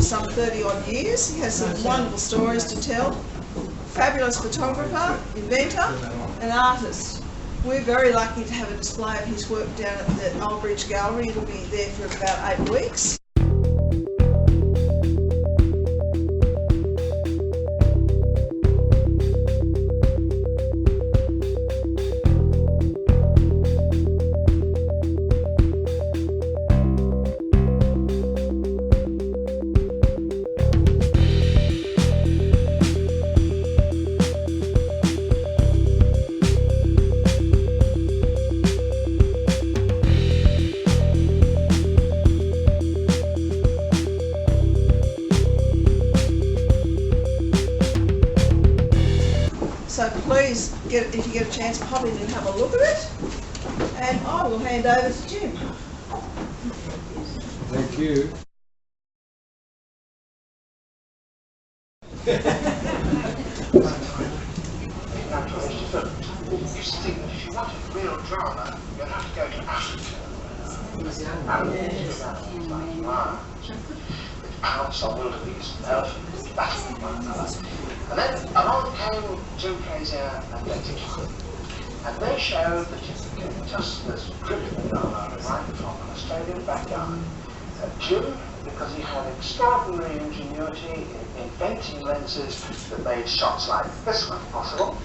some 30 odd years. He has some wonderful stories to tell. Fabulous photographer, inventor and artist. We're very lucky to have a display of his work down at the Old Bridge Gallery. It'll be there for about 8 weeks. So please, if you get a chance, pop in and have a look at it. And I will hand over to Jim. Thank you. If you wanted real drama, you'd have to go to Africa. Which pounce on wildebeest and elephants, battling one another. And then along came Jim Frazier and JT, and they showed that you can get just as brilliant drama right from an Australian backyard. Jim, because he had extraordinary ingenuity in inventing lenses that made shots like this one possible.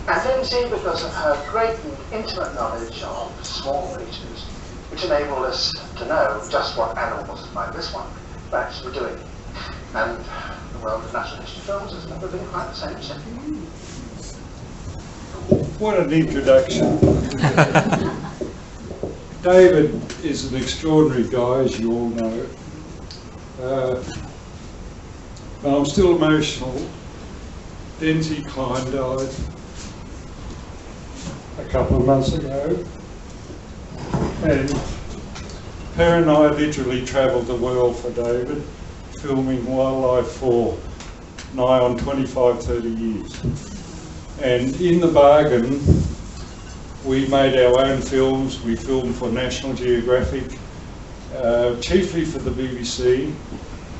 And Wendy, because of her great and intimate knowledge of small creatures, which enabled us to know just what animals like this one were actually doing. And the world of natural history films has never been quite the same since. What an introduction. David is an extraordinary guy, as you all know. But I'm still emotional. Denzi Klein died a couple of months ago. And her and I literally travelled the world for David, filming wildlife for nigh on 25, 30 years. And in the bargain, we made our own films. We filmed for National Geographic, chiefly for the BBC,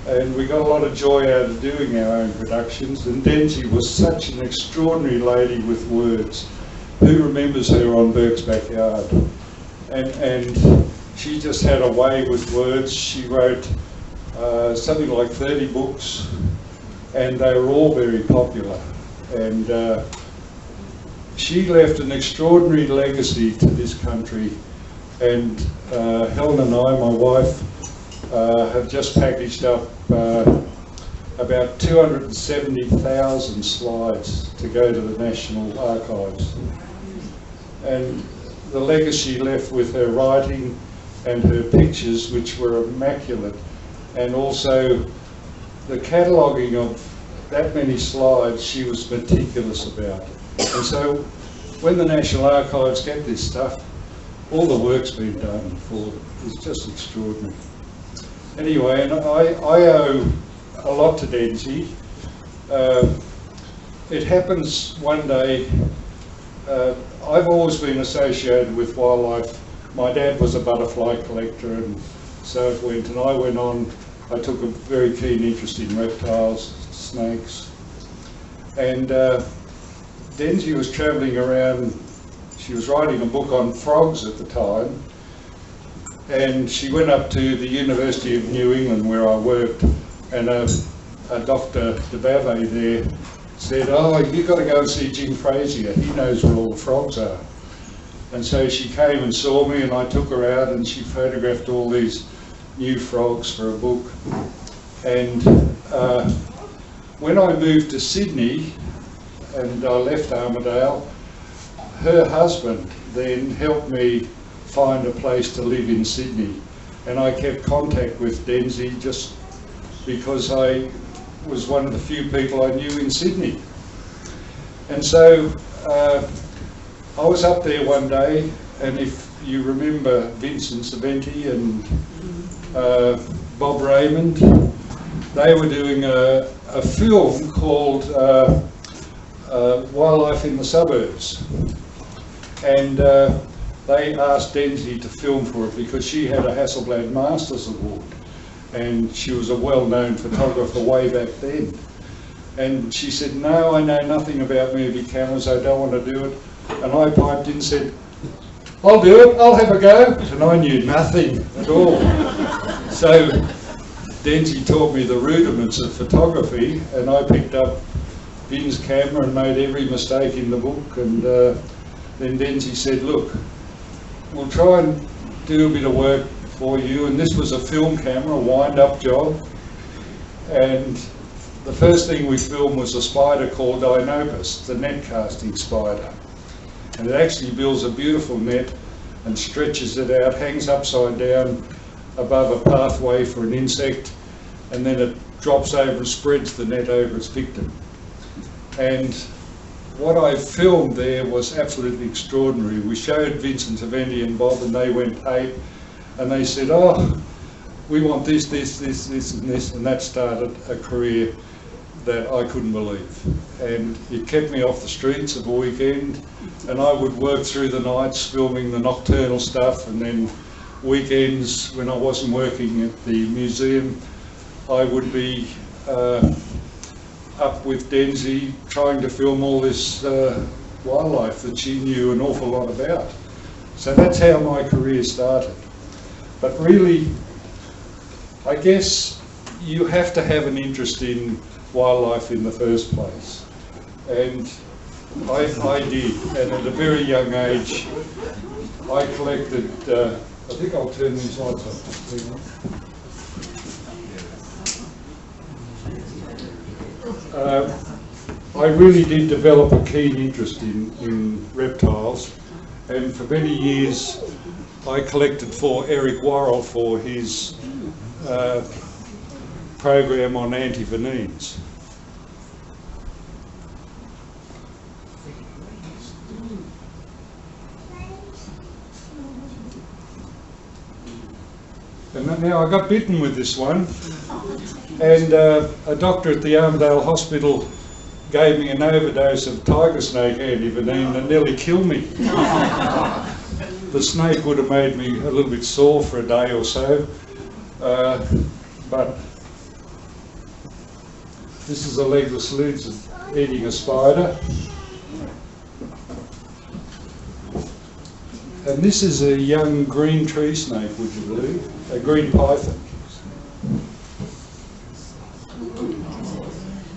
and we got a lot of joy out of doing our own productions. And Denzi was such an extraordinary lady with words. Who remembers her on Burke's Backyard? And she just had a way with words. She wrote something like 30 books, and they were all very popular. And she left an extraordinary legacy to this country. And Helen and I, my wife, have just packaged up about 270,000 slides to go to the National Archives. And the legacy left with her writing and her pictures, which were immaculate, and also the cataloguing of that many slides she was meticulous about. And so when the National Archives get this stuff, all the work's been done for them. It's just extraordinary. Anyway, and I owe a lot to Denzi. It happens one day, I've always been associated with wildlife. My dad was a butterfly collector, and so it went, and I went on. I took a very keen interest in reptiles, snakes, and Denzi was travelling around. She was writing a book on frogs at the time, and she went up to the University of New England where I worked, and a Dr. DeBave there said, "Oh, you've got to go and see Jim Frazier, he knows where all the frogs are." And so she came and saw me, and I took her out, and she photographed all these new frogs for a book. And when I moved to Sydney and I left Armidale, her husband then helped me find a place to live in Sydney, and I kept contact with Denzi just because I was one of the few people I knew in Sydney. And so I was up there one day, and if you remember Vincent Saventi and Bob Raymond, they were doing a film called Wildlife in the Suburbs, and they asked Denzi to film for it because she had a Hasselblad Masters Award. and she was a well-known photographer way back then. And she said, no, I know nothing about movie cameras, I don't want to do it. And I piped in and said, I'll do it, I'll have a go. And I knew nothing at all. So Denzi taught me the rudiments of photography, and I picked up Vin's camera and made every mistake in the book. And then Denzi said, look, we'll try and do a bit of work for you. And this was a film camera, a wind-up job. And the first thing we filmed was a spider called Dinopus, the net casting spider. And it actually builds a beautiful net and stretches it out, hangs upside down above a pathway for an insect, and then it drops over and spreads the net over its victim. And what I filmed there was absolutely extraordinary. We showed Vincent, Wendy and Bob, and they went ape, and they said, oh, we want this, this, this, this and this, and that started a career that I couldn't believe. And it kept me off the streets of a weekend, and I would work through the nights filming the nocturnal stuff, and then weekends when I wasn't working at the museum, I would be up with Denzi trying to film all this wildlife that she knew an awful lot about. So that's how my career started. But really, I guess you have to have an interest in wildlife in the first place. And I did, and at a very young age I collected, I think I'll turn these lights off. I really did develop a keen interest in reptiles, and for many years I collected for Eric Worrell for his program on antivenines. And now I got bitten with this one, and a doctor at the Armdale Hospital gave me an overdose of tiger snake antivenin that nearly killed me. The snake would have made me a little bit sore for a day or so, but this is a legless lizard eating a spider. And this is a young green tree snake, would you believe? A green python.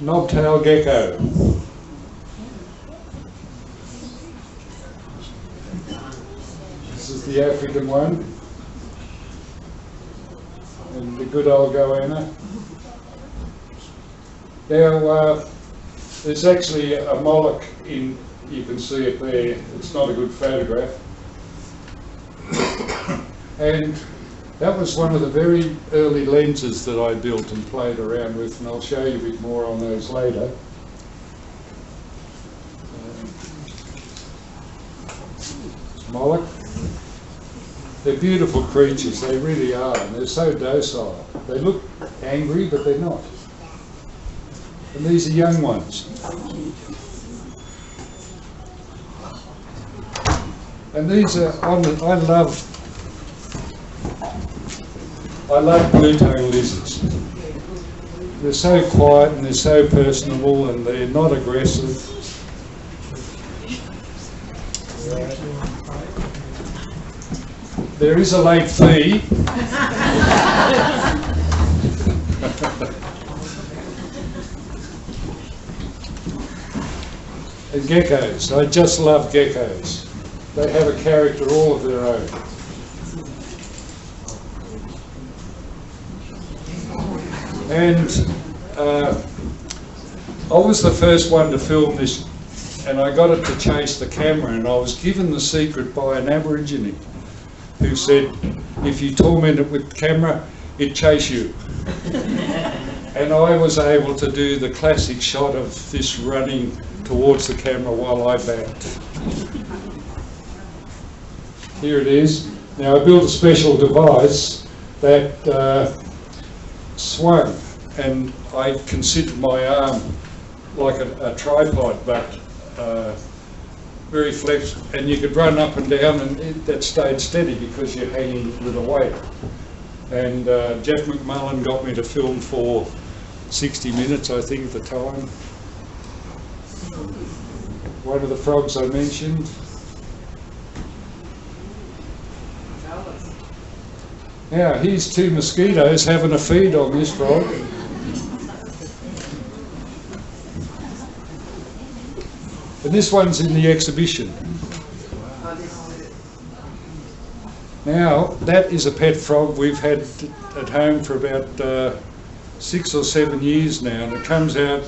Knobtail gecko. This is the African one. And the good old goanna. Now, there's actually a mollusk in, you can see it there. It's not a good photograph. And that was one of the very early lenses that I built and played around with, and I'll show you a bit more on those later. Mollusk. They're beautiful creatures, they really are, and they're so docile. They look angry, but they're not. And these are young ones. And these are on the, I love blue-tongued lizards. They're so quiet and they're so personable and they're not aggressive. There is a late fee. And geckos. I just love geckos. They have a character all of their own. And I was the first one to film this, and I got it to chase the camera, and I was given the secret by an Aborigine who said, if you torment it with the camera, it'd chase you. And I was able to do the classic shot of this running towards the camera while I backed. Here it is. Now I built a special device that swung, and I considered my arm like a tripod, but very flexible, and you could run up and down, and that stayed steady because you're hanging with a weight. And Jeff McMullen got me to film for 60 minutes, I think, at the time. One of the frogs I mentioned. Now, here's two mosquitoes having a feed on this frog. And this one's in the exhibition. Now, that is a pet frog we've had at home for about 6 or 7 years now, and it comes out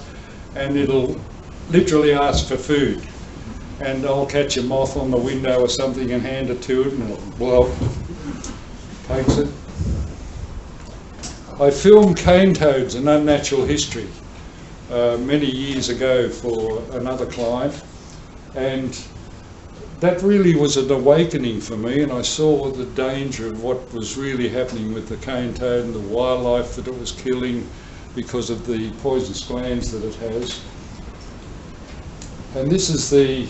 and it'll literally ask for food. And I'll catch a moth on the window or something and hand it to it, and it'll blow up, takes it. I filmed cane toads, An Unnatural History, many years ago for another client, and that really was an awakening for me, and I saw the danger of what was really happening with the cane toad and the wildlife that it was killing because of the poisonous glands that it has. And this is the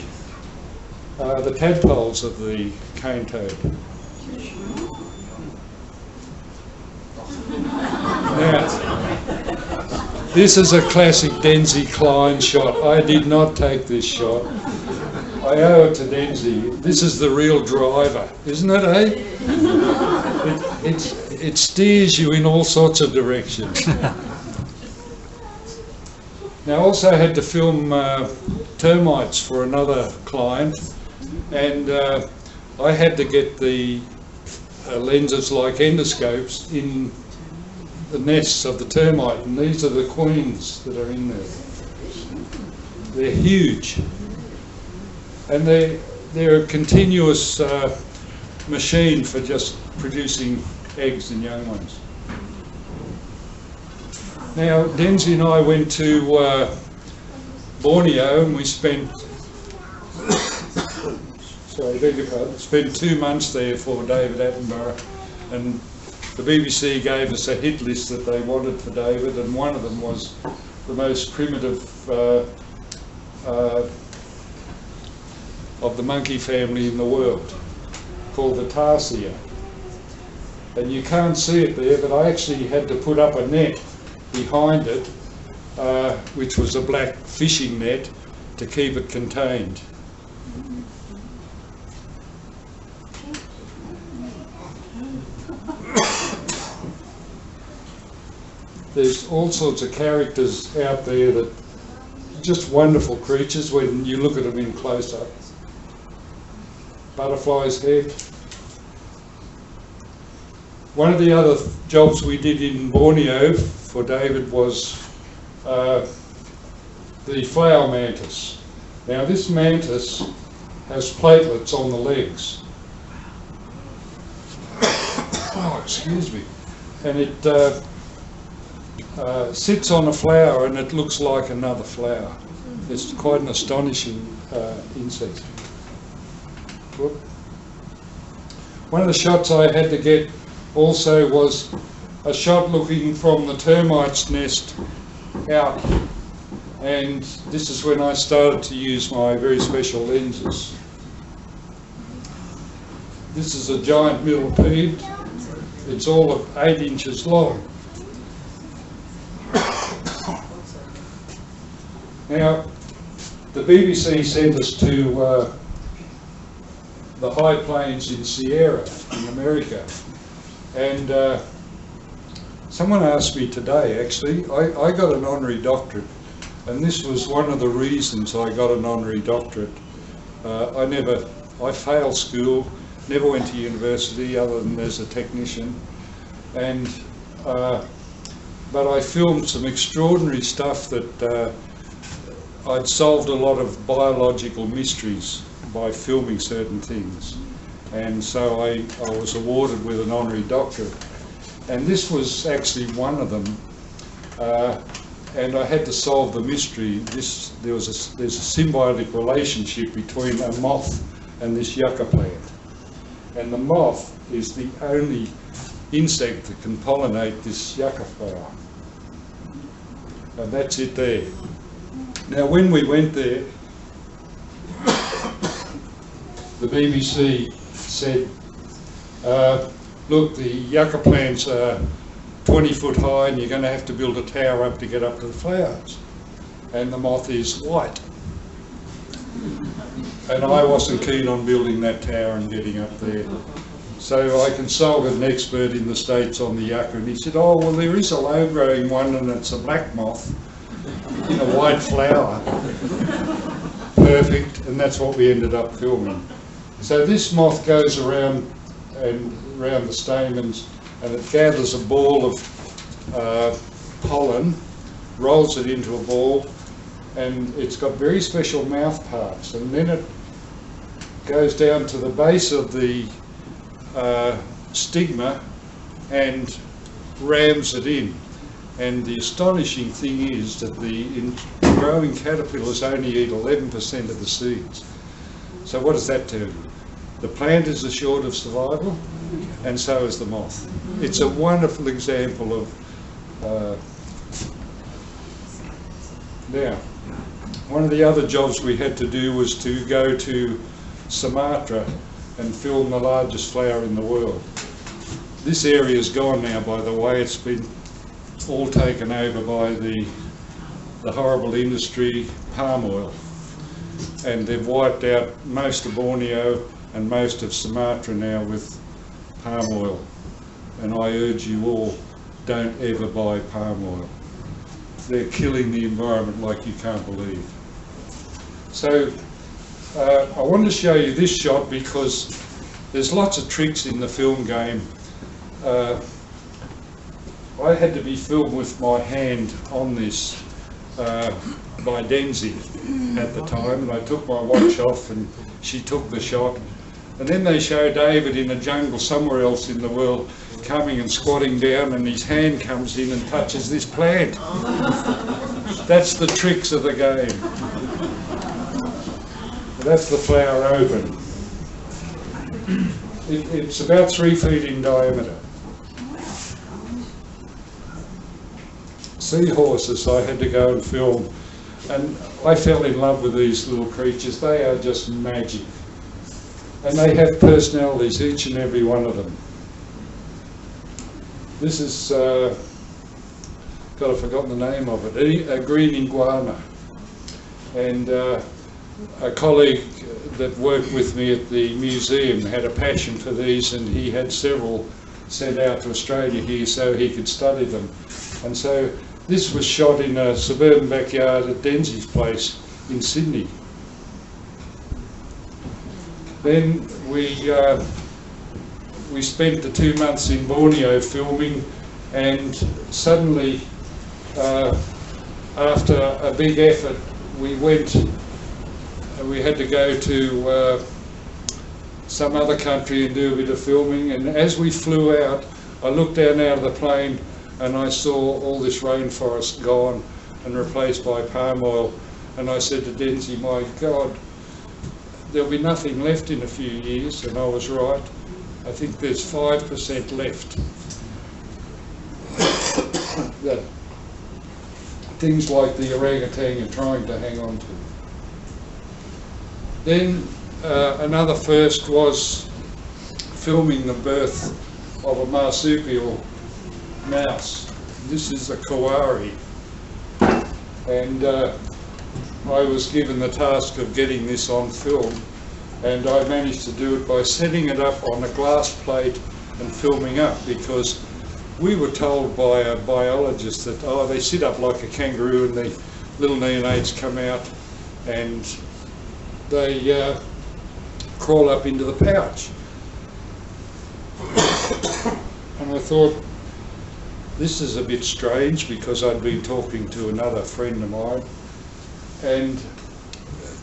tadpoles of the cane toad. Now, this is a classic Denzi Klein shot. I did not take this shot. I owe it to Denzi. This is the real driver, isn't it, eh? It steers you in all sorts of directions. Now, I also had to film termites for another client, and I had to get the lenses like endoscopes in the nests of the termite, and these are the queens that are in there. They're huge, and they're a continuous machine for just producing eggs and young ones. Now, Denzi and I went to Borneo, and we spent spent 2 months there for David Attenborough, and the BBC gave us a hit list that they wanted for David, and one of them was the most primitive of the monkey family in the world, called the tarsier. And you can't see it there, but I actually had to put up a net behind it, which was a black fishing net, to keep it contained. There's all sorts of characters out there that are just wonderful creatures when you look at them in close-up. Butterfly's head. One of the other jobs we did in Borneo for David was the flower mantis. Now, this mantis has platelets on the legs. Oh, excuse me. And it sits on a flower and it looks like another flower. It's quite an astonishing insect. Whoop. One of the shots I had to get also was a shot looking from the termite's nest out, and this is when I started to use my very special lenses. This is a giant millipede. It's all of 8 inches long. Now, the BBC sent us to the high plains in Sierra in America, and someone asked me today, actually, I got an honorary doctorate, and this was one of the reasons I got an honorary doctorate. I failed school, never went to university other than as a technician, and but I filmed some extraordinary stuff that I'd solved a lot of biological mysteries by filming certain things, and so I was awarded with an honorary doctorate, and this was actually one of them, and I had to solve the mystery. There's a symbiotic relationship between a moth and this yucca plant, and the moth is the only insect that can pollinate this yucca flower, and that's it there. Now, when we went there, the BBC said, look, the yucca plants are 20 foot high and you're going to have to build a tower up to get up to the flowers. And the moth is white. And I wasn't keen on building that tower and getting up there. So I consulted an expert in the States on the yucca, and he said, oh, well, there is a low-growing one, and it's a black moth in a white flower. Perfect, and that's what we ended up filming. So this moth goes around the stamens, and it gathers a ball of pollen, rolls it into a ball, and it's got very special mouth parts, and then it goes down to the base of the stigma and rams it in. And the astonishing thing is that the growing caterpillars only eat 11% of the seeds. So what does that tell you? The plant is assured of survival, and so is the moth. It's a wonderful example of now, one of the other jobs we had to do was to go to Sumatra and film the largest flower in the world. This area is gone now, by the way. It's been all taken over by the horrible industry, palm oil. And they've wiped out most of Borneo and most of Sumatra now with palm oil. And I urge you all, don't ever buy palm oil. They're killing the environment like you can't believe. So I wanted to show you this shot because there's lots of tricks in the film game. I had to be filmed with my hand on this by Denzi at the time, and I took my watch off and she took the shot. And then they show David in a jungle somewhere else in the world coming and squatting down, and his hand comes in and touches this plant. That's the tricks of the game. That's the flower open. It's about 3 feet in diameter. Seahorses I had to go and film, and I fell in love with these little creatures. They are just magic. And they have personalities, each and every one of them. This is, God, I've forgotten the name of it, a green iguana. And a colleague that worked with me at the museum had a passion for these, and he had several sent out to Australia here so he could study them. And so this was shot in a suburban backyard at Denzi's place in Sydney. Then we spent the 2 months in Borneo filming, and suddenly, after a big effort, we had to go to some other country and do a bit of filming. And as we flew out, I looked down out of the plane and I saw all this rainforest gone and replaced by palm oil. And I said to Denzi, my God, there'll be nothing left in a few years. And I was right. I think there's 5% left. That things like the orangutan are trying to hang on to. Then another first was filming the birth of a marsupial mouse. This is a kawari, and I was given the task of getting this on film, and I managed to do it by setting it up on a glass plate and filming up, because we were told by a biologist that, oh, they sit up like a kangaroo and the little neonates come out and they crawl up into the pouch. And I thought, this is a bit strange, because I'd been talking to another friend of mine, and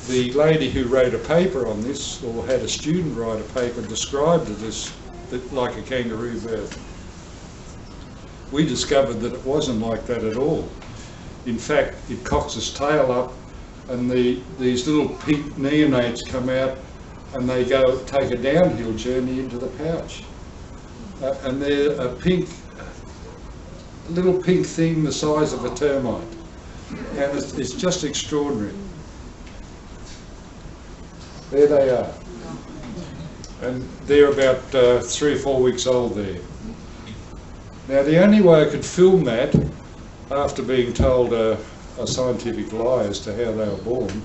the lady who wrote a paper on this, or had a student write a paper, described it as like a kangaroo bird. We discovered that it wasn't like that at all. In fact, it cocks its tail up, and these little pink neonates come out and they go take a downhill journey into the pouch. And they're a little pink thing the size of a termite. And it's just extraordinary. There they are. and they're about 3 or 4 weeks old there. Now the only way I could film that, after being told a scientific lie as to how they were born,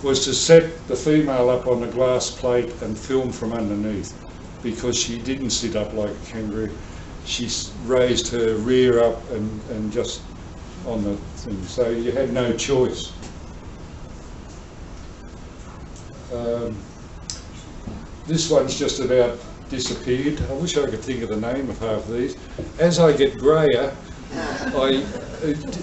was to set the female up on a glass plate and film from underneath, because she didn't sit up like a kangaroo. She raised her rear up and just on the thing, so you had no choice. This one's just about disappeared. I wish I could think of the name of half of these. As I get greyer,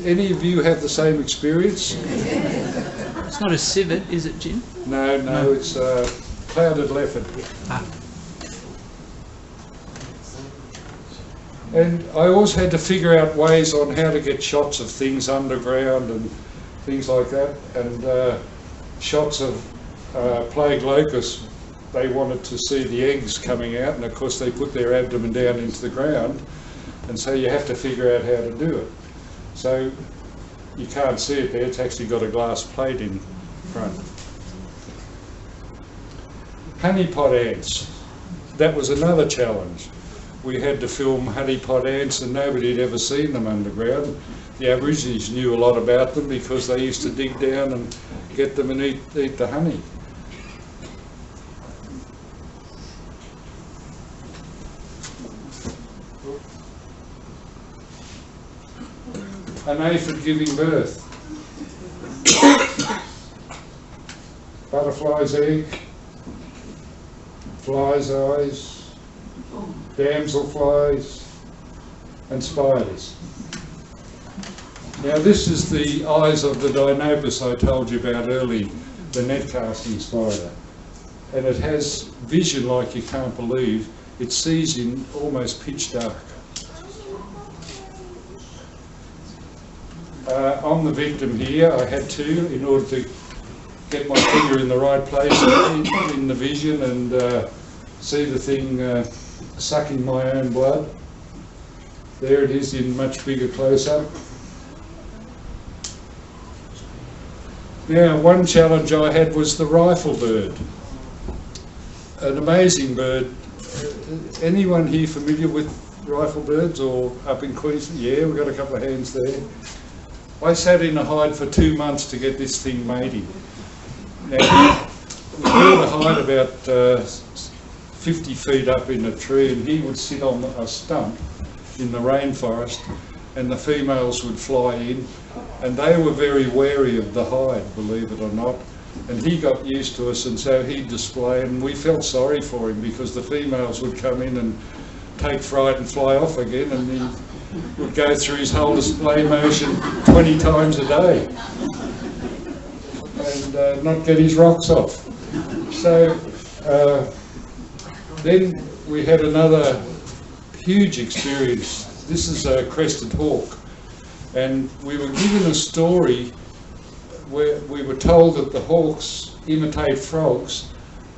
any of you have the same experience? It's not a civet, is it, Jim? No, it's a clouded leopard. Ah. And I always had to figure out ways on how to get shots of things underground and things like that, and shots of plague locusts. They wanted to see the eggs coming out, and of course they put their abdomen down into the ground, and so you have to figure out how to do it. So you can't see it there, it's actually got a glass plate in front. Honeypot ants, that was another challenge. We had to film honeypot ants, and nobody had ever seen them underground. The Aborigines knew a lot about them because they used to dig down and get them and eat the honey. An aphid giving birth. Butterfly's egg, fly's eyes, damselflies and spiders. Now this is the eyes of the Dinopus I told you about early, the net casting spider. And it has vision like you can't believe. It sees in almost pitch dark. I'm the victim here. I had to, in order to get my finger in the right place in the vision and see the thing sucking my own blood. There it is in much bigger close-up. Now, one challenge I had was the rifle bird. An amazing bird. Anyone here familiar with rifle birds or up in Queensland? Yeah, we've got a couple of hands there. I sat in a hide for 2 months to get this thing mating. Now, we built a hide about 50 feet up in a tree, and he would sit on a stump in the rainforest, and the females would fly in, and they were very wary of the hide, believe it or not, and he got used to us, and so he'd display, and we felt sorry for him because the females would come in and take fright and fly off again, and he would go through his whole display motion 20 times a day and not get his rocks off. So then we had another huge experience. This is a crested hawk, and we were given a story where we were told that the hawks imitate frogs,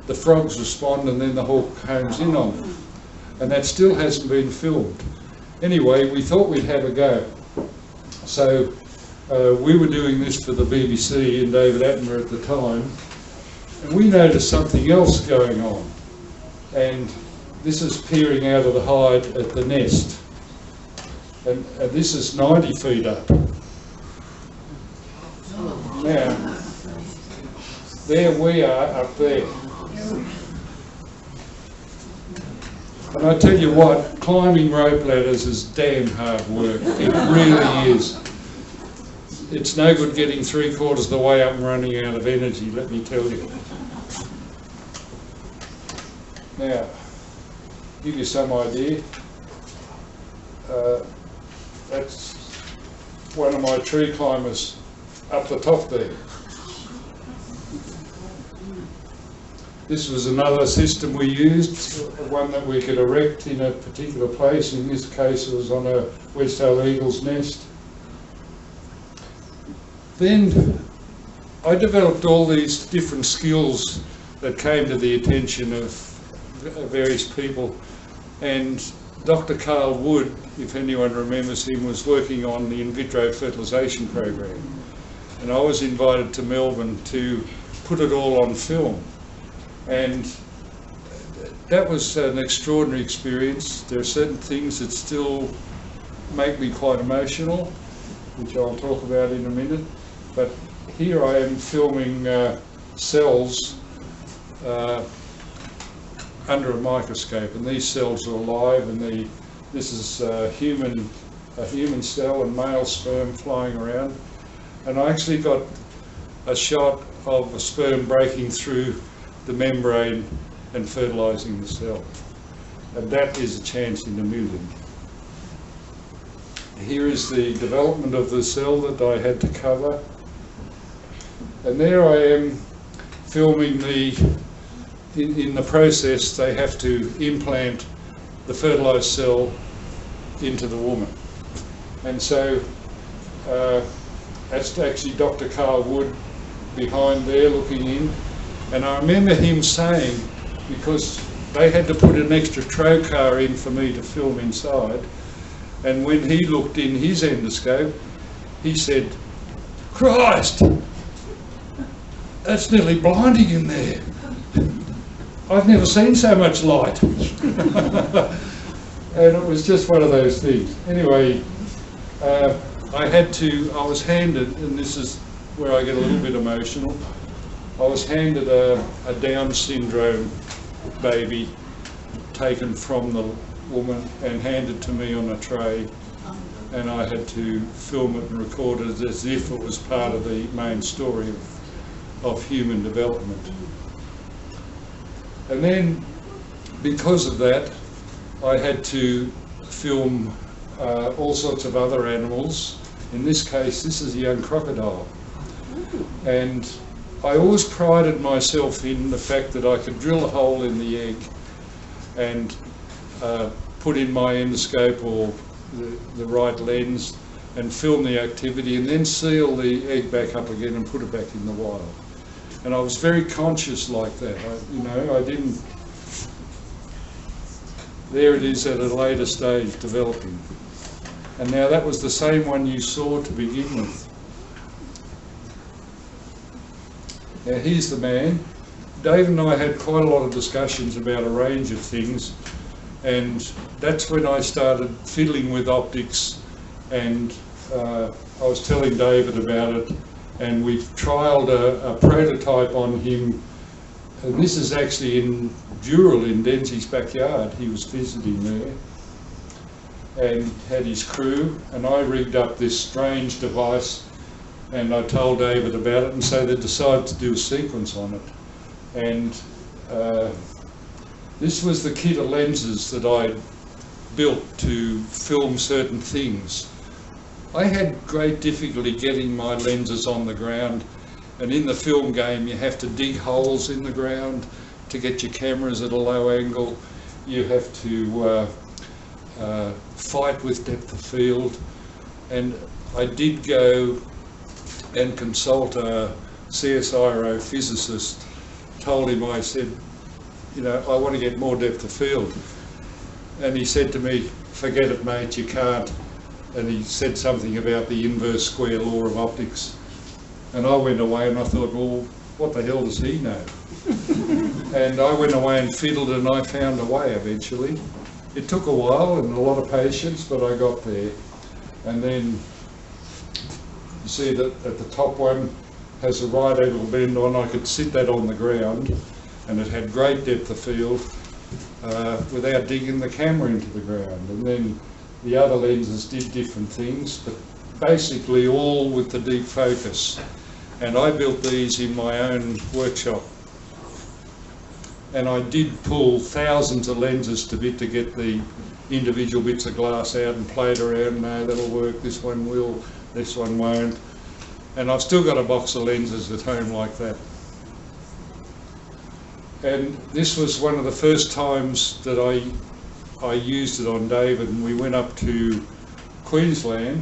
the frogs respond, and then the hawk homes in on them, and that still hasn't been filmed. Anyway, we thought we'd have a go. So we were doing this for the BBC and David Attenborough at the time, and we noticed something else going on. And this is peering out of the hide at the nest. And this is 90 feet up. Now, there we are up there. And I tell you what, climbing rope ladders is damn hard work. It really is. It's no good getting 3/4 of the way up and running out of energy, let me tell you. Now, give you some idea. That's one of my tree climbers up the top there. This was another system we used, one that we could erect in a particular place. In this case, it was on a wedge-tailed eagle's nest. Then I developed all these different skills that came to the attention of various people, and Dr. Carl Wood, if anyone remembers him, was working on the in vitro fertilisation program, and I was invited to Melbourne to put it all on film. And that was an extraordinary experience. There are certain things that still make me quite emotional, which I'll talk about in a minute. But here I am filming cells under a microscope, and these cells are alive, and this is a human cell and male sperm flying around. And I actually got a shot of a sperm breaking through the membrane and fertilising the cell. And that is a chance in a million. Here is the development of the cell that I had to cover. And there I am filming in the process they have to implant the fertilised cell into the woman. And so that's actually Dr. Carl Wood behind there looking in. And I remember him saying, because they had to put an extra trocar in for me to film inside, and when he looked in his endoscope, he said, "Christ, that's nearly blinding in there. I've never seen so much light." And it was just one of those things. Anyway, I was handed, and this is where I get a little bit emotional, I was handed a Down syndrome baby taken from the woman and handed to me on a tray, and I had to film it and record it as if it was part of the main story of human development. And then, because of that, I had to film all sorts of other animals. In this case, this is a young crocodile. And I always prided myself in the fact that I could drill a hole in the egg and put in my endoscope or the right lens and film the activity, and then seal the egg back up again and put it back in the wild. And I was very conscious like that. I didn't. There it is at a later stage developing. And now that was the same one you saw to begin with. Now here's the man. Dave and I had quite a lot of discussions about a range of things, and that's when I started fiddling with optics, and I was telling David about it, and we've trialled a prototype on him, and this is actually in Dural in Denzie's backyard. He was visiting there and had his crew, and I rigged up this strange device, and I told David about it, and so they decided to do a sequence on it. And this was the kit of lenses that I built to film certain things. I had great difficulty getting my lenses on the ground, and in the film game you have to dig holes in the ground to get your cameras at a low angle. You have to fight with depth of field, and I did go and consult a CSIRO physicist. Told him, I said, I want to get more depth of field. And he said to me, "Forget it, mate, you can't." And he said something about the inverse square law of optics. And I went away and I thought, well, what the hell does he know? And I went away and fiddled, and I found a way eventually. It took a while and a lot of patience, but I got there. And then you see that at the top one has a right angle bend on. I could sit that on the ground, and it had great depth of field without digging the camera into the ground. And then the other lenses did different things, but basically all with the deep focus. And I built these in my own workshop. And I did pull thousands of lenses to get the individual bits of glass out and played around. No, that'll work, this one will, this one won't. And I've still got a box of lenses at home like that. And this was one of the first times that I used it on David, and we went up to Queensland,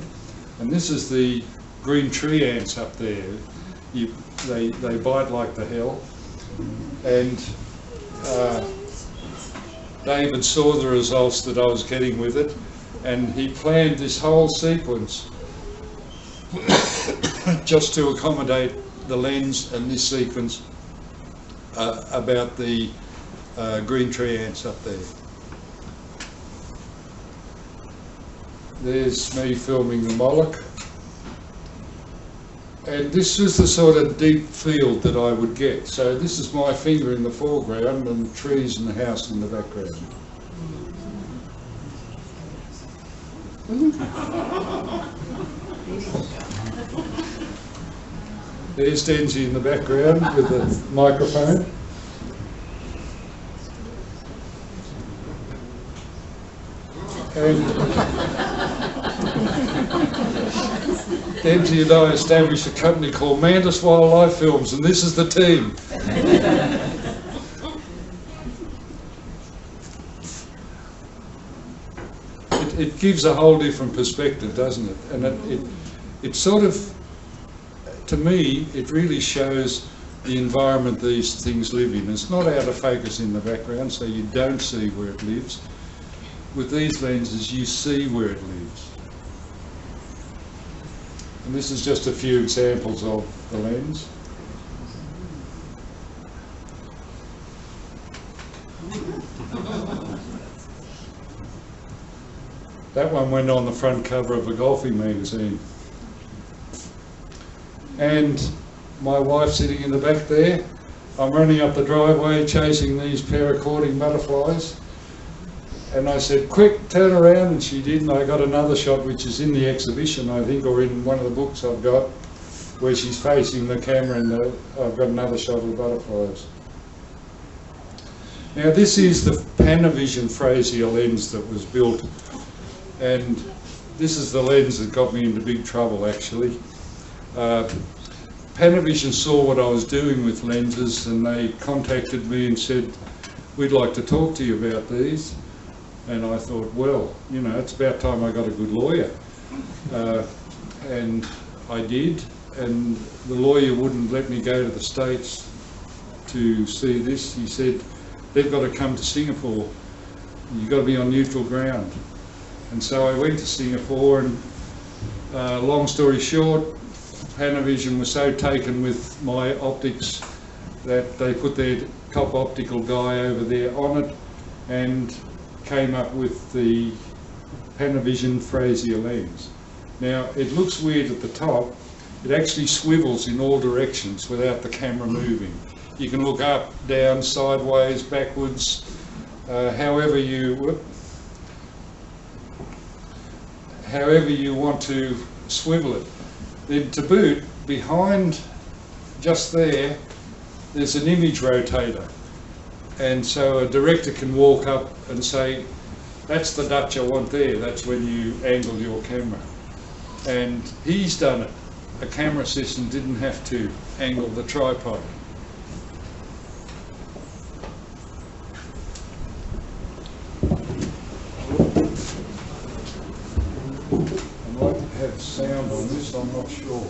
and this is the green tree ants up there. They bite like the hell. And David saw the results that I was getting with it, and he planned this whole sequence just to accommodate the lens and this sequence about the green tree ants up there. There's me filming the Moloch. And this is the sort of deep field that I would get. So this is my finger in the foreground and the trees and the house in the background. There's Denzi in the background with the microphone. And Denzi and I established a company called Mantis Wildlife Films, and this is the team. It gives a whole different perspective, doesn't it? And it sort of, to me, it really shows the environment these things live in. It's not out of focus in the background, so you don't see where it lives. With these lenses, you see where it lives. And this is just a few examples of the lens. That one went on the front cover of a golfing magazine. And my wife sitting in the back there, I'm running up the driveway chasing these paracorting butterflies. And I said, quick, turn around, and she did, and I got another shot which is in the exhibition, I think, or in one of the books I've got, where she's facing the camera, and I've got another shot of the butterflies. Now this is the Panavision Frazier lens that was built, and this is the lens that got me into big trouble, actually. Panavision saw what I was doing with lenses, and they contacted me and said, we'd like to talk to you about these. And I thought, well, you know, it's about time I got a good lawyer. And I did, and the lawyer wouldn't let me go to the States to see this. He said, they've got to come to Singapore. You've got to be on neutral ground. And so I went to Singapore, and long story short, Panavision was so taken with my optics that they put their top optical guy over there on it and came up with the Panavision Frazier lens. Now it looks weird at the top, it actually swivels in all directions without the camera moving. You can look up, down, sideways, backwards, however you want to swivel it. Then to boot, behind just there, there's an image rotator. And so a director can walk up and say, that's the Dutch I want there, that's when you angle your camera. And he's done it. A camera system didn't have to angle the tripod. I might have sound on this, I'm not sure.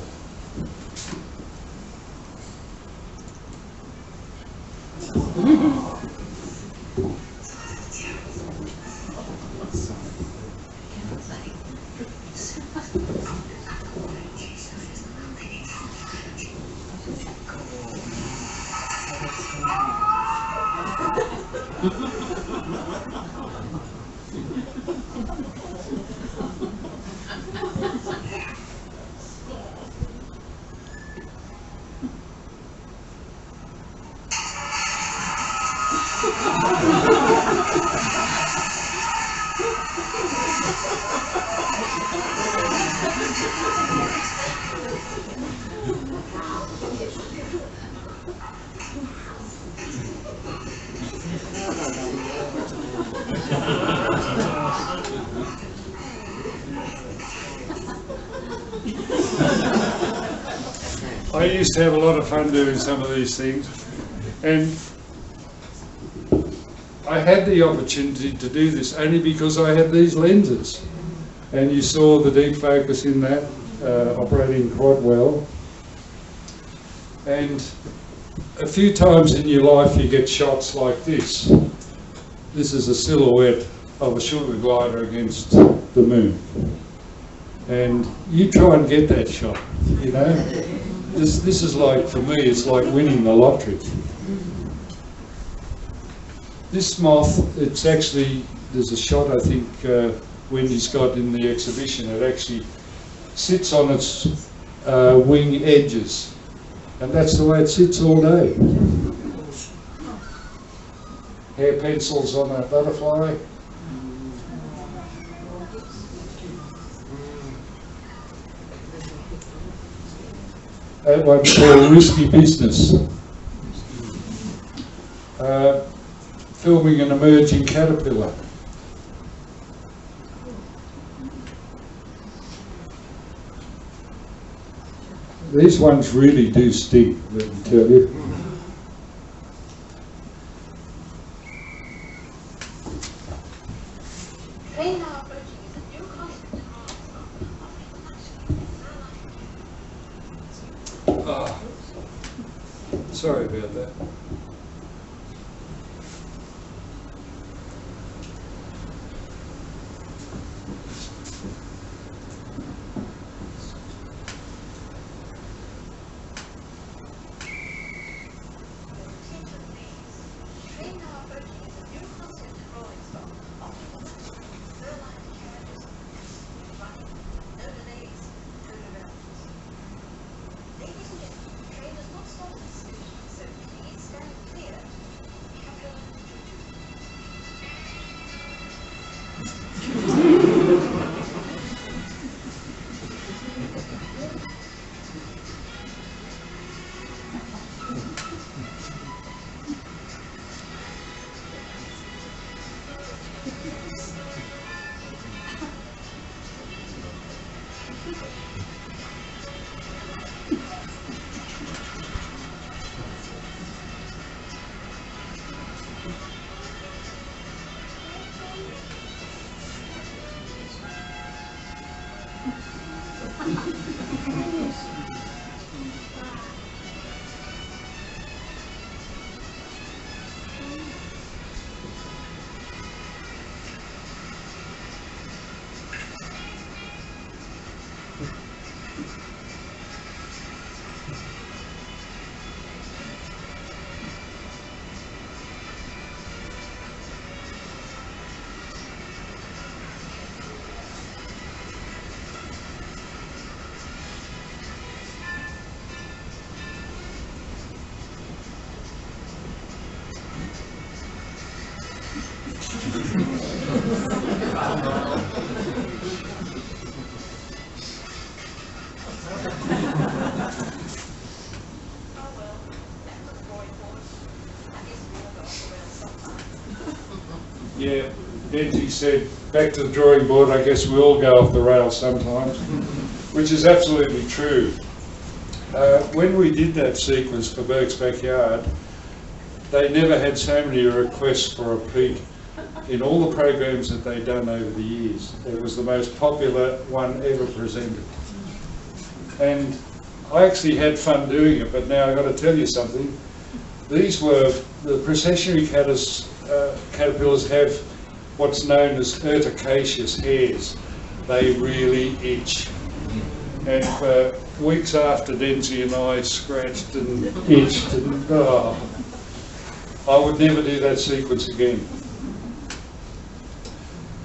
I used to have a lot of fun doing some of these things, and I had the opportunity to do this only because I had these lenses, and you saw the deep focus in that operating quite well. And a few times in your life you get shots like this. This is a silhouette of a sugar glider against the moon, and you try and get that shot, you know. This is like, for me, it's like winning the lottery. This moth, it's actually, there's a shot I think Wendy's got in the exhibition. It actually sits on its wing edges, and that's the way it sits all day. Hair pencils on a butterfly. That one's called Risky Business. Filming an emerging caterpillar. These ones really do sting, let me tell you. Oh, sorry about that. Yeah, Benji said, back to the drawing board, I guess we all go off the rails sometimes, which is absolutely true. When we did that sequence for Burke's Backyard, they never had so many requests for a Pete in all the programs that they'd done over the years. It was the most popular one ever presented. And I actually had fun doing it, but now I've got to tell you something. These were, the processionary caterpillars have what's known as urticaceous hairs. They really itch. And for weeks after, Denzi and I scratched and itched, and I would never do that sequence again.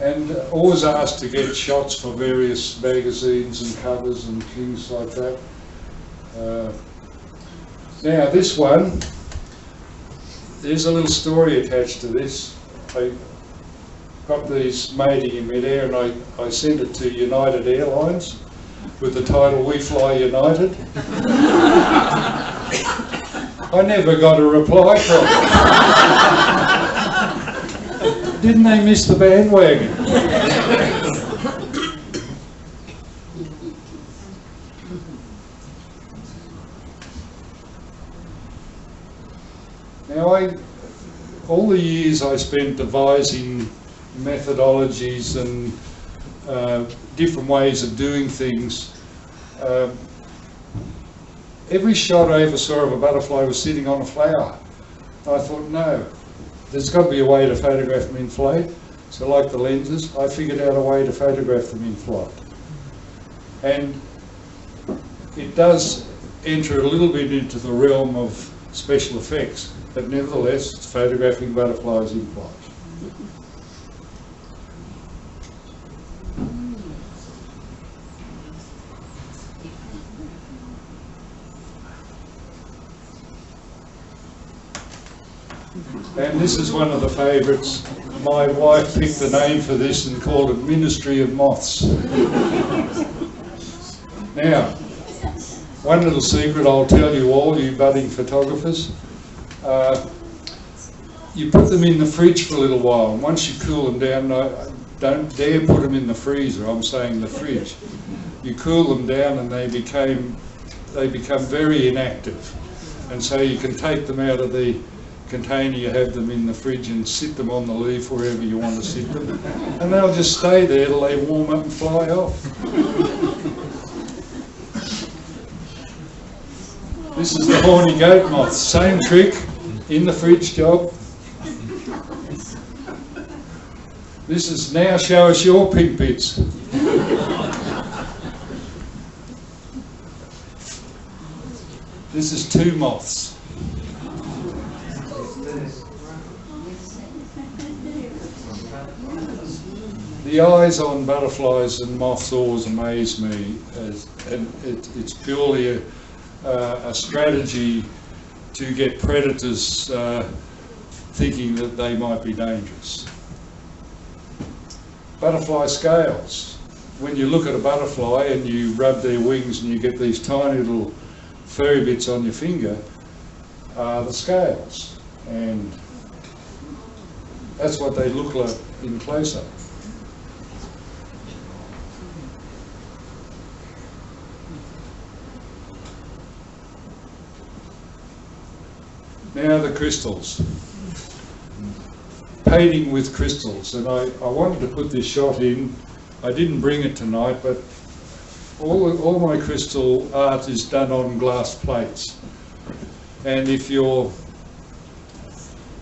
And always asked to get shots for various magazines and covers and things like that. Now this one, there's a little story attached to this. I got these mating in midair and I sent it to United Airlines with the title, "We Fly United." I never got a reply from them. Didn't they miss the bandwagon? Now, all the years I spent devising methodologies and different ways of doing things, every shot I ever saw of a butterfly was sitting on a flower. I thought, no, there's got to be a way to photograph them in flight. So like the lenses, I figured out a way to photograph them in flight. And it does enter a little bit into the realm of special effects, but nevertheless it's photographing butterflies in flight. And this is one of the favourites. My wife picked the name for this and called it Ministry of Moths. Now, one little secret I'll tell you all, you budding photographers. You put them in the fridge for a little while, and once you cool them down, don't dare put them in the freezer, I'm saying the fridge. You cool them down and they become very inactive. And so you can take them out of the container, you have them in the fridge and sit them on the leaf wherever you want to sit them, and they'll just stay there till they warm up and fly off. This is the horny goat moth, same trick, in the fridge job. This is now show us your pink bits. This is two moths. The eyes on butterflies and moths always amaze me, and it's purely a strategy to get predators thinking that they might be dangerous. Butterfly scales. When you look at a butterfly and you rub their wings and you get these tiny little furry bits on your finger, are the scales, and that's what they look like in close-up. Now the crystals. Painting with crystals, and I wanted to put this shot in. I didn't bring it tonight, but all my crystal art is done on glass plates. And if you're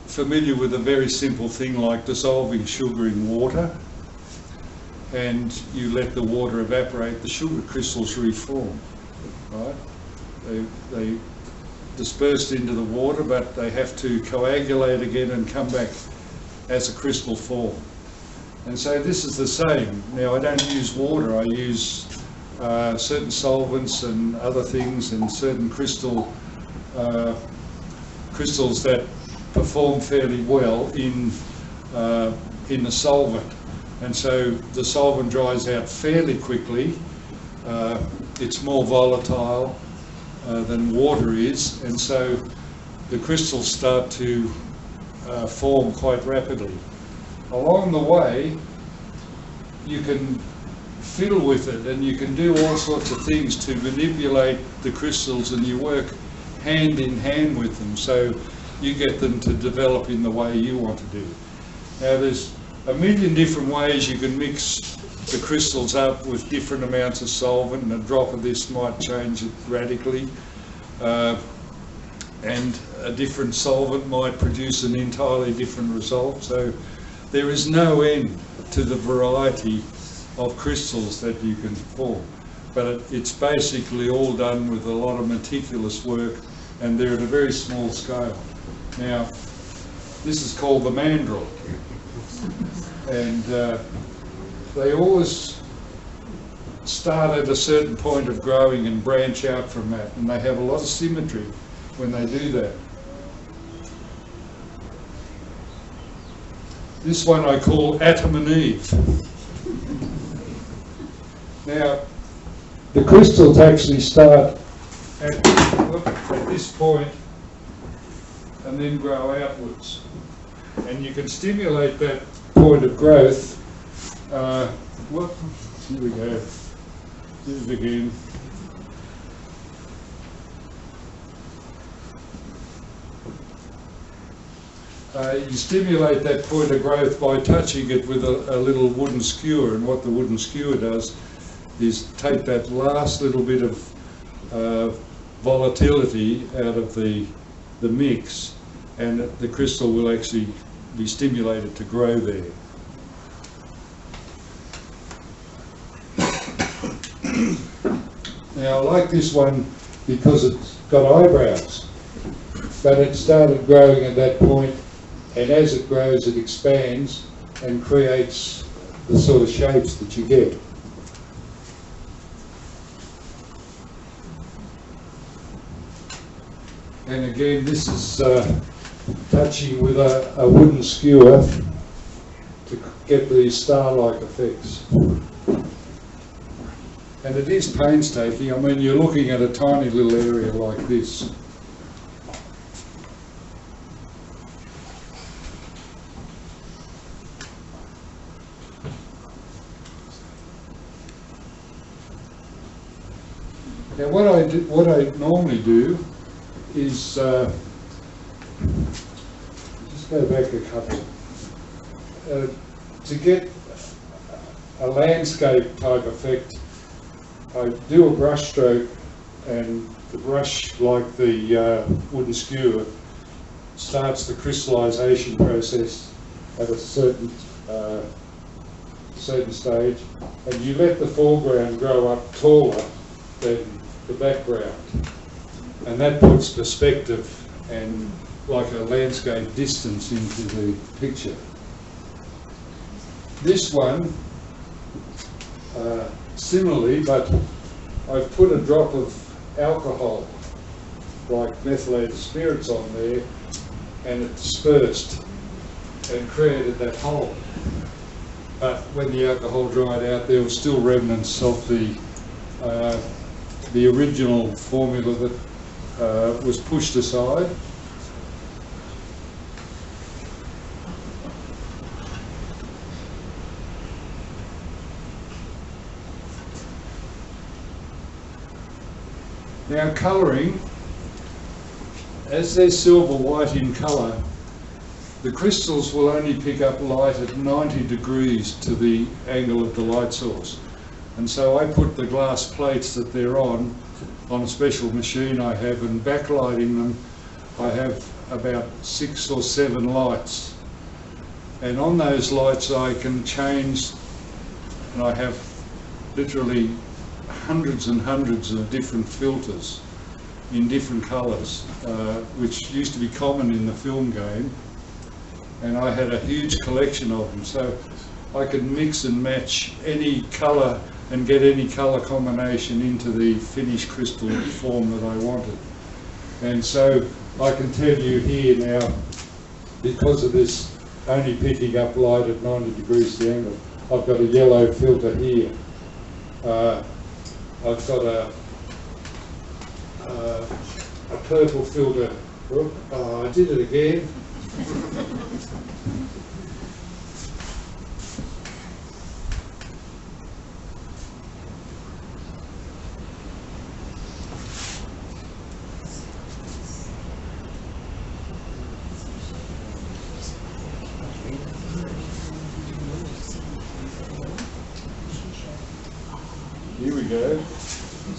familiar with a very simple thing like dissolving sugar in water, and you let the water evaporate, the sugar crystals reform, right? They dispersed into the water, but they have to coagulate again and come back as a crystal form. And so this is the same. Now I don't use water, I use certain solvents and other things, and certain crystals that perform fairly well in the solvent. And so the solvent dries out fairly quickly. It's more volatile than water is, and so the crystals start to form quite rapidly. Along the way, you can fiddle with it, and you can do all sorts of things to manipulate the crystals, and you work hand in hand with them, so you get them to develop in the way you want to do. Now there's a million different ways you can mix the crystals up with different amounts of solvent, and a drop of this might change it radically, and a different solvent might produce an entirely different result. So there is no end to the variety of crystals that you can form, but it's basically all done with a lot of meticulous work, and they're at a very small scale. Now this is called the mandrel, and they always start at a certain point of growing and branch out from that, and they have a lot of symmetry when they do that. This one I call Atom and Eve. Now the crystals actually start at this point and then grow outwards, and you can stimulate that point of growth. Here we go. Do it again. You stimulate that point of growth by touching it with a little wooden skewer, and what the wooden skewer does is take that last little bit of volatility out of the mix, and the crystal will actually be stimulated to grow there. Now I like this one because it's got eyebrows, but it started growing at that point, and as it grows it expands and creates the sort of shapes that you get. And again, this is touching with a wooden skewer to get these star-like effects. And it is painstaking. I mean, you're looking at a tiny little area like this. Now, what I normally do is just go back a couple. To get a landscape type effect, I do a brush stroke, and the brush, like the wooden skewer, starts the crystallization process at a certain stage, and you let the foreground grow up taller than the background, and that puts perspective and like a landscape distance into the picture. This one, similarly, but I've put a drop of alcohol, like methylated spirits, on there, and it dispersed and created that hole. But when the alcohol dried out, there were still remnants of the original formula that was pushed aside. Now, colouring, as they're silver white in colour, the crystals will only pick up light at 90 degrees to the angle of the light source. And so I put the glass plates that they're on a special machine I have, and backlighting them I have about 6 or 7 lights. And on those lights I can change, and I have literally hundreds and hundreds of different filters in different colours, which used to be common in the film game, and I had a huge collection of them, so I could mix and match any colour and get any colour combination into the finished crystal form that I wanted. And so I can tell you here now, because of this only picking up light at 90 degrees the angle, I've got a yellow filter here. I've got a purple filter. Oh, I did it again. Here we go.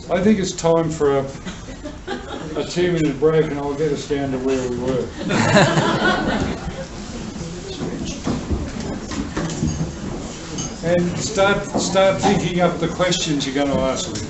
I think it's time for a 2-minute break, and I'll get us down to where we were. And start thinking up the questions you're going to ask me.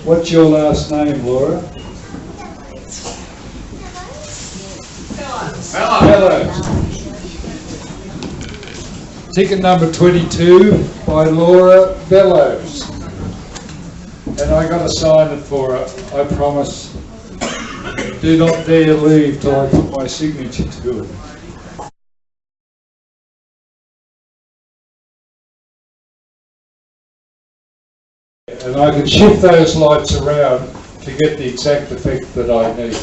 What's your last name, Laura? Bellows. Ticket number 22 by Laura Bellows. And I got to sign it for her, I promise. Do not dare leave till I put my signature to it. And I can shift those lights around to get the exact effect that I need.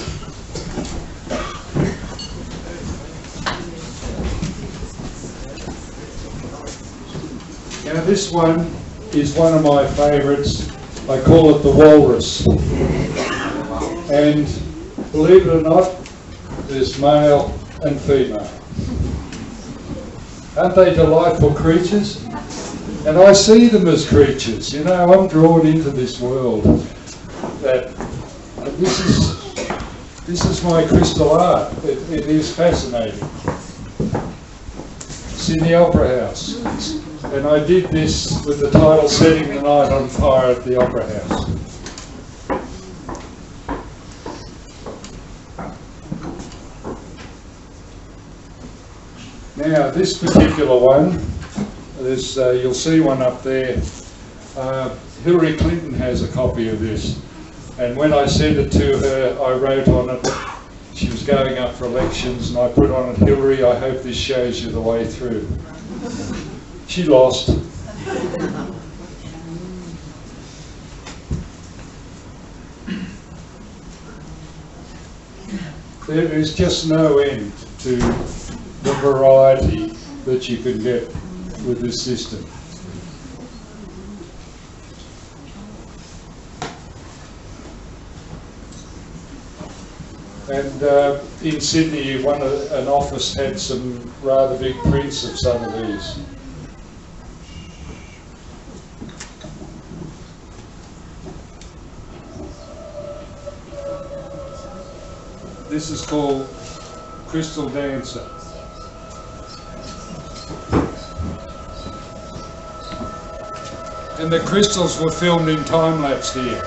Now this one is one of my favourites. I call it the Walrus. And believe it or not, there's male and female. Aren't they delightful creatures? And I see them as creatures, you know, I'm drawn into this world. That this is my crystal art. It is fascinating. It's in the Opera House. And I did this with the title Setting the Night on Fire at the Opera House. Now this particular one, there's, you'll see one up there. Hillary Clinton has a copy of this, and when I sent it to her, I wrote on it, she was going up for elections, and I put on it, Hillary, I hope this shows you the way through. She lost. There is just no end to the variety that you can get with this system. And in Sydney, an office had some rather big prints of some of these. This is called Crystal Dancer. And the crystals were filmed in time-lapse here.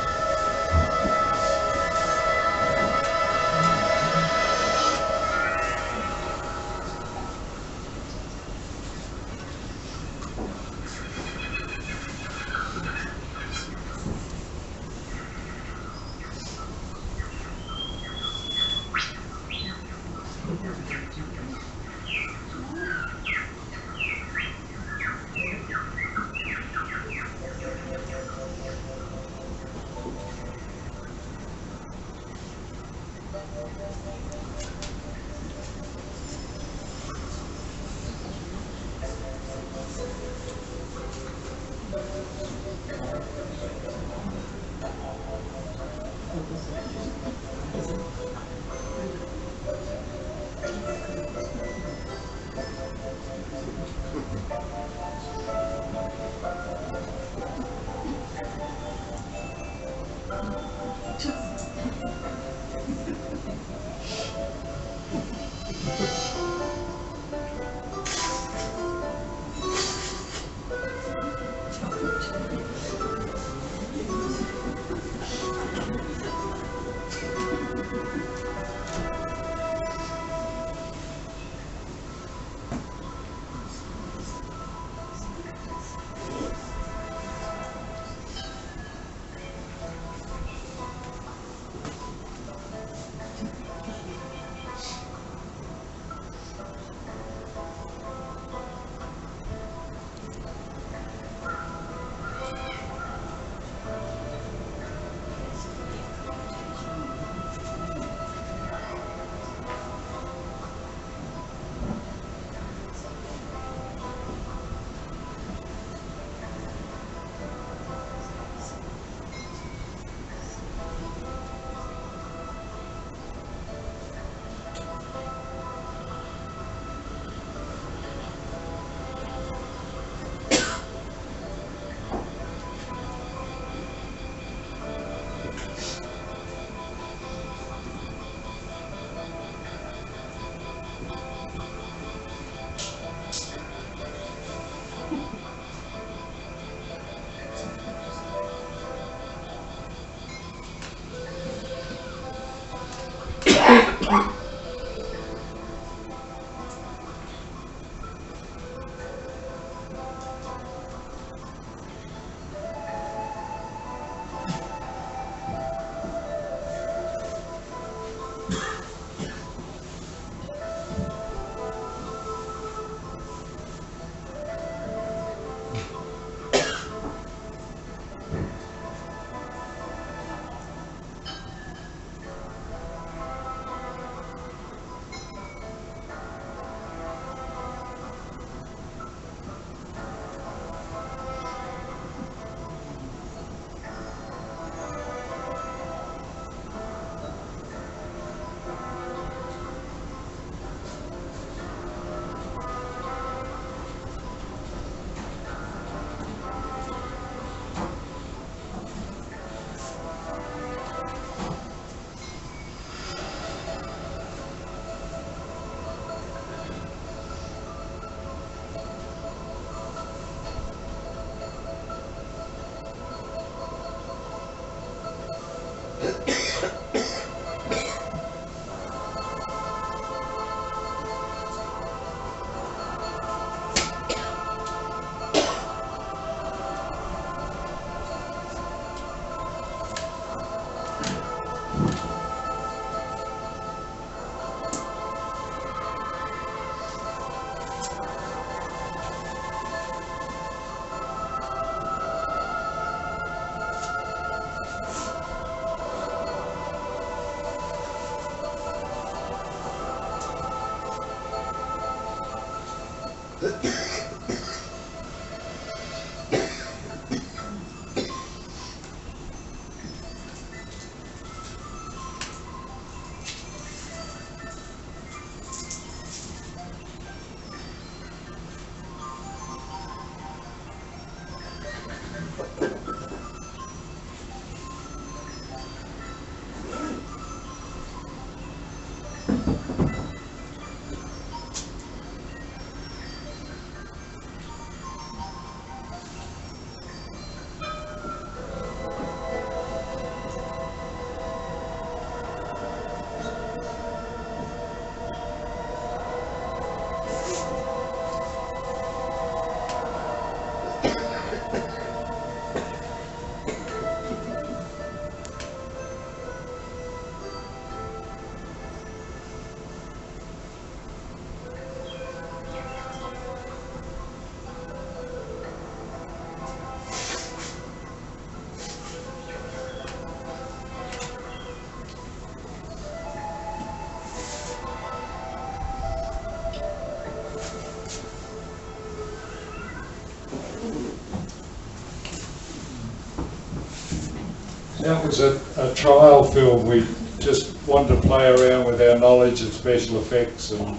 That was a trial film. We just wanted to play around with our knowledge of special effects and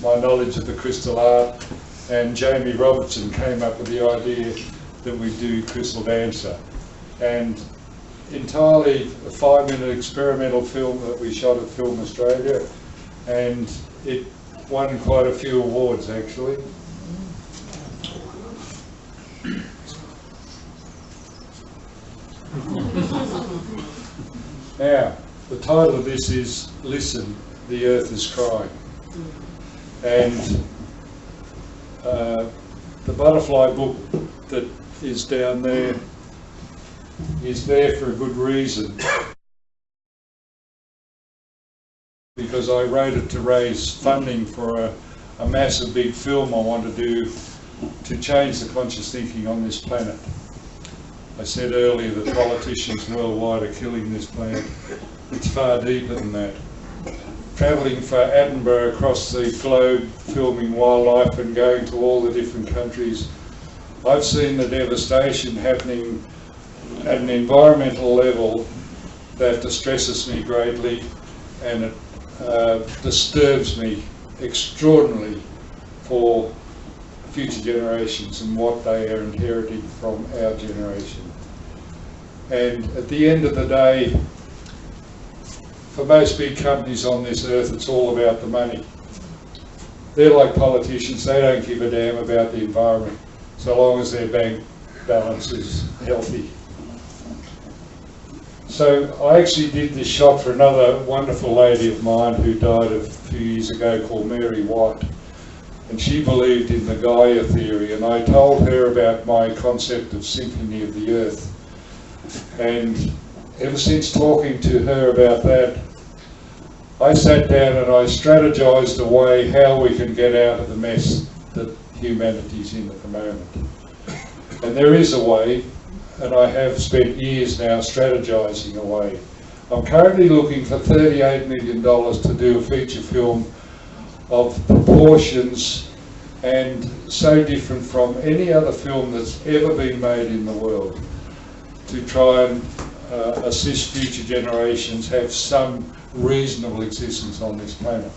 my knowledge of the crystal art. And Jamie Robertson came up with the idea that we do Crystal Dancer. And entirely a 5-minute experimental film that we shot at Film Australia. And it won quite a few awards actually. Now, the title of this is Listen, the Earth is Crying. And the butterfly book that is down there is there for a good reason. Because I wrote it to raise funding for a massive big film I want to do to change the conscious thinking on this planet. I said earlier that politicians worldwide are killing this planet. It's far deeper than that. Travelling for Edinburgh across the globe, filming wildlife and going to all the different countries, I've seen the devastation happening at an environmental level that distresses me greatly, and it disturbs me extraordinarily for future generations and what they are inheriting from our generation. And at the end of the day, for most big companies on this earth, it's all about the money. They're like politicians, they don't give a damn about the environment, so long as their bank balance is healthy. So I actually did this shot for another wonderful lady of mine who died a few years ago called Mary White. And she believed in the Gaia theory, and I told her about my concept of symphony of the earth. And ever since talking to her about that, I sat down and I strategized a way how we can get out of the mess that humanity's in at the moment. And there is a way, and I have spent years now strategizing a way. I'm currently looking for $38 million to do a feature film of proportions and so different from any other film that's ever been made in the world, to try and assist future generations have some reasonable existence on this planet.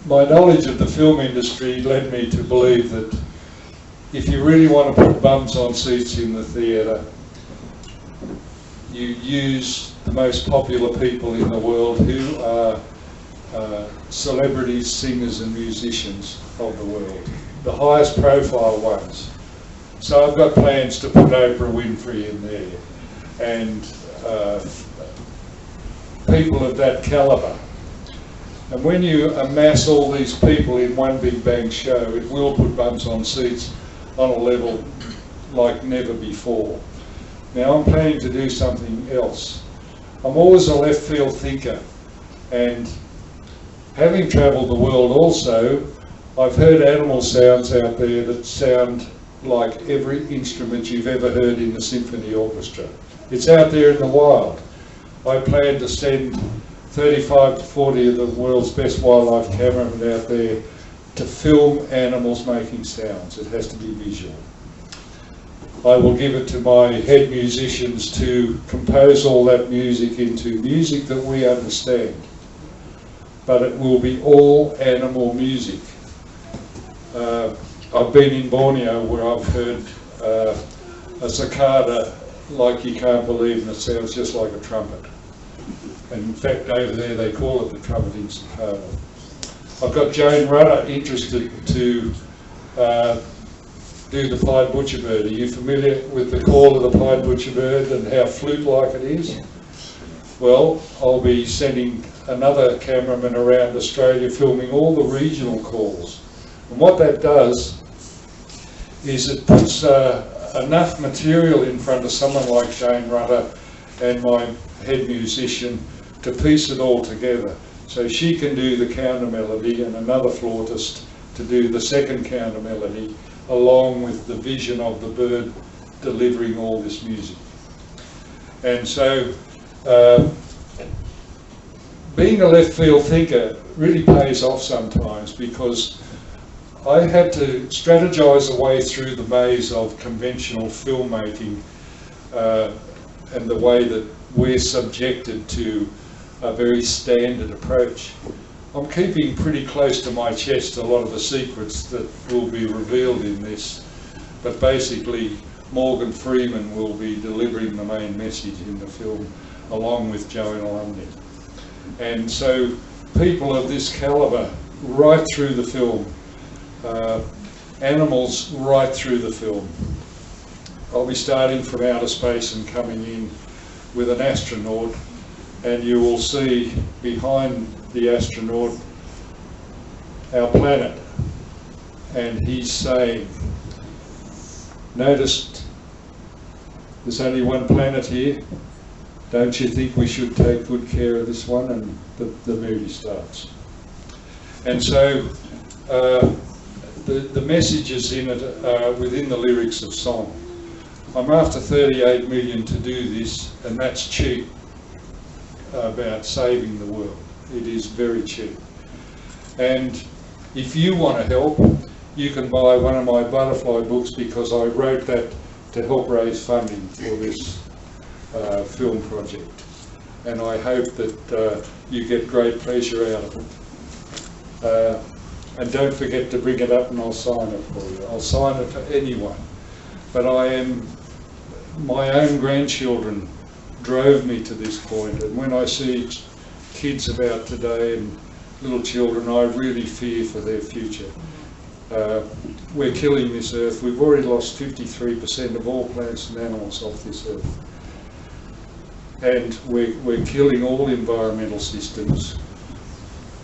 my knowledge of the film industry led me to believe that if you really want to put bums on seats in the theatre, you use the most popular people in the world who are celebrities, singers and musicians of the world, the highest profile ones. So I've got plans to put Oprah Winfrey in there and people of that calibre. And when you amass all these people in one big bang show, it will put bums on seats on a level like never before. Now I'm planning to do something else. I'm always a left field thinker, and having travelled the world also, I've heard animal sounds out there that sound like every instrument you've ever heard in the symphony orchestra. It's out there in the wild. I plan to send 35 to 40 of the world's best wildlife cameramen out there to film animals making sounds. It has to be visual. I will give it to my head musicians to compose all that music into music that we understand. But it will be all animal music. I've been in Borneo where I've heard a cicada like you can't believe, and it sounds just like a trumpet. And in fact, over there they call it the trumpeting cicada. I've got Jane Rudder interested to do the pied butcherbird. Are you familiar with the call of the pied butcherbird and how flute-like it is? Well, I'll be sending another cameraman around Australia filming all the regional calls. And what that does is it puts enough material in front of someone like Jane Rudder and my head musician to piece it all together. So she can do the counter melody and another flautist to do the second counter melody, along with the vision of the bird delivering all this music. And so being a left field thinker really pays off sometimes, because I had to strategize a way through the maze of conventional filmmaking and the way that we're subjected to a very standard approach. I'm keeping pretty close to my chest a lot of the secrets that will be revealed in this, but basically Morgan Freeman will be delivering the main message in the film along with Joanna Lumley. And so people of this calibre right through the film, animals right through the film. I'll be starting from outer space and coming in with an astronaut, and you will see behind the astronaut our planet, and he's saying, notice there's only one planet here, don't you think we should take good care of this one? And the movie starts. And so the messages in it are within the lyrics of song. I'm after 38 million to do this, and that's cheap about saving the world. It is very cheap. And if you want to help, you can buy one of my butterfly books, because I wrote that to help raise funding for this film project. And I hope that you get great pleasure out of it. And don't forget to bring it up and I'll sign it for you. I'll sign it for anyone. But my own grandchildren drove me to this point, and when I see kids about today and little children, I really fear for their future. We're killing this earth. We've already lost 53% of all plants and animals off this earth. And we're killing all environmental systems.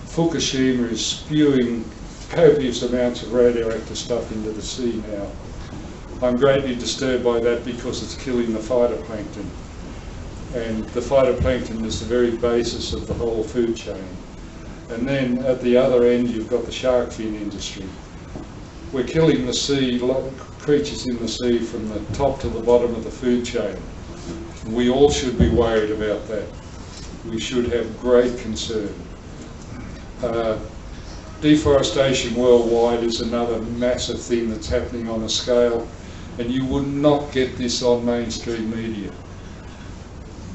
Fukushima is spewing copious amounts of radioactive stuff into the sea now. I'm greatly disturbed by that, because it's killing the phytoplankton. And the phytoplankton is the very basis of the whole food chain. And then at the other end you've got the shark fin industry. We're killing the sea, creatures in the sea, from the top to the bottom of the food chain. We all should be worried about that. We should have great concern. Deforestation worldwide is another massive thing that's happening on a scale, and you would not get this on mainstream media.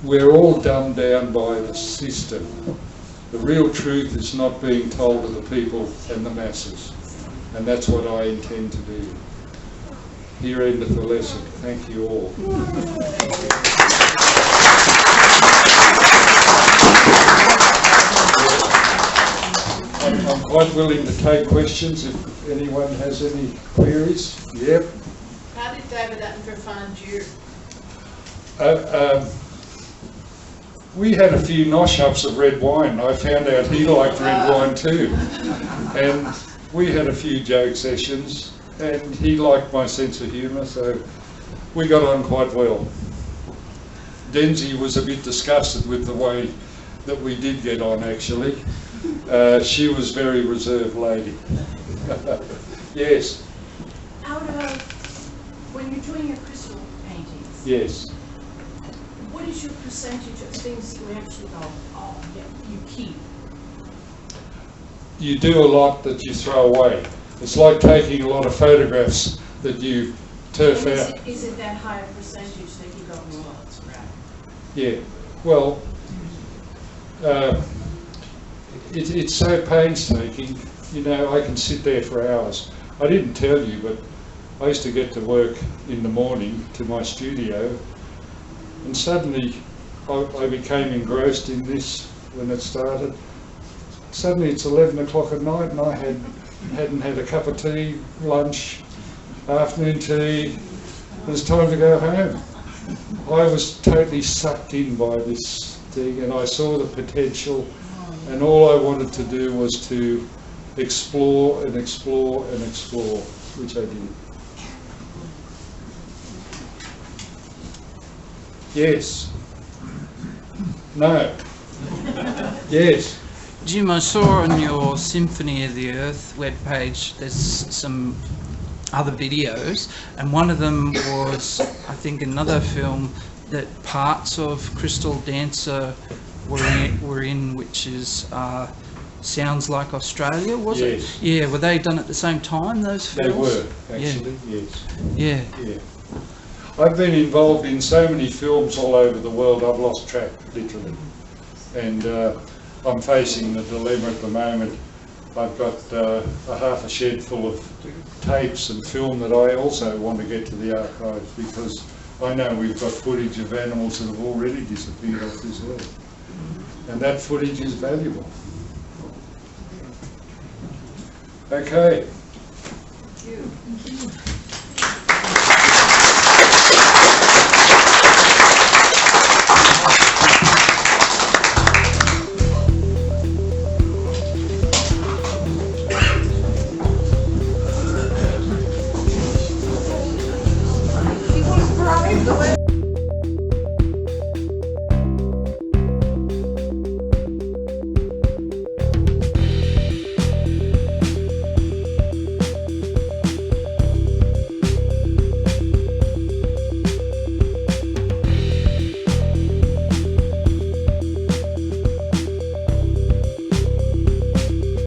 We're all dumbed down by the system. The real truth is not being told to the people and the masses. And that's what I intend to do. Here endeth the lesson. Thank you all. I'm quite willing to take questions if anyone has any queries. Yep. How did David Attenborough find you? We had a few nosh-ups of red wine. I found out he liked red wine too. And we had a few joke sessions, and he liked my sense of humour, so we got on quite well. Denzi was a bit disgusted with the way that we did get on, actually. She was a very reserved lady. Yes. Out of, when you're doing your crystal paintings, Yes. what is your percentage of things you actually go, oh, yeah, you keep? You do a lot that you throw away. It's like taking a lot of photographs that you turf out. Is it that high a percentage that you go, well, that's right? Yeah. Well, it's so painstaking. You know, I can sit there for hours. I didn't tell you, but I used to get to work in the morning to my studio, and suddenly I became engrossed in this when it started. Suddenly it's 11 o'clock at night and I hadn't had a cup of tea, lunch, afternoon tea. It was time to go home. I was totally sucked in by this thing, and I saw the potential, and all I wanted to do was to explore and explore and explore, which I did. Yes. No. Yes. Jim, I saw on your Symphony of the Earth webpage there's some other videos, and one of them was, I think, another film that parts of Crystal Dancer were in, which is Sounds Like Australia, was it? Yes. Yeah, were they done at the same time, those films? They were, actually, yes. Yeah. Yeah. I've been involved in so many films all over the world, I've lost track, literally. And I'm facing the dilemma at the moment. I've got a half a shed full of tapes and film that I also want to get to the archives, because I know we've got footage of animals that have already disappeared off this earth. And that footage is valuable. Okay. Thank you.